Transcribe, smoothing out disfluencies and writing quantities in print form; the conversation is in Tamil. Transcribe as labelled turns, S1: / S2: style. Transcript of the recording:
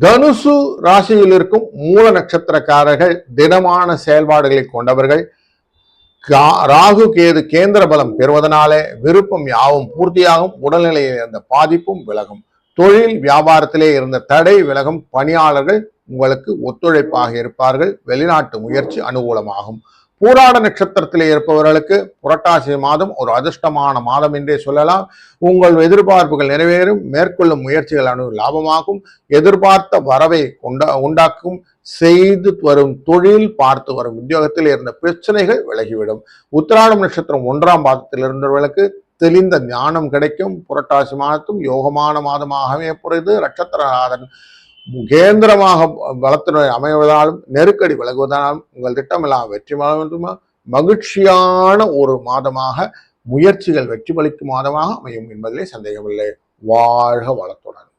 S1: தனுசு ராசியில் இருக்கும் மூல நட்சத்திரக்காரர்கள் திடமான செயல்பாடுகளை கொண்டவர்கள். ராகு கேது கேந்திர பலம் பெறுவதனாலே விருப்பம் யாவும் பூர்த்தியாகும். உடல்நிலையில் இருந்த பாதிப்பும் விலகும். தொழில் வியாபாரத்திலே இருந்த தடை விலகும். பணியாளர்கள் உங்களுக்கு ஒத்துழைப்பாக இருப்பார்கள். வெளிநாட்டு முயற்சி அனுகூலமாகும். பூராட நட்சத்திரத்திலே இருப்பவர்களுக்கு புரட்டாசி மாதம் ஒரு அதிர்ஷ்டமான மாதம் என்றே சொல்லலாம். உங்கள் எதிர்பார்ப்புகள் நிறைவேறும். மேற்கொள்ளும் முயற்சிகள் லாபமாகும். எதிர்பார்த்த வரவை உண்டாக்கும். செய்து வரும் தொழில், பார்த்து வரும் உத்தியோகத்தில் இருந்த பிரச்சனைகள் விலகிவிடும். உத்திராடம் நட்சத்திரம் 1ஆம் பாதத்தில் இருந்தவர்களுக்கு தெளிந்த ஞானம் கிடைக்கும். புரட்டாசி மாதத்தும் யோகமான மாதமாகவே புரிந்து நட்சத்திரநாதன் கேந்திரமாக பலத்துடன் அமைவதாலும் நெருக்கடி விலகுவதாலும் உங்கள் திட்டமெல்லாம் வெற்றி மகிழ்ச்சியான ஒரு மாதமாக, முயற்சிகள் வெற்றி பலிக்கும் மாதமாக அமையும் என்பதிலே சந்தேகமில்லை. வாழ்க வளத்துடன்.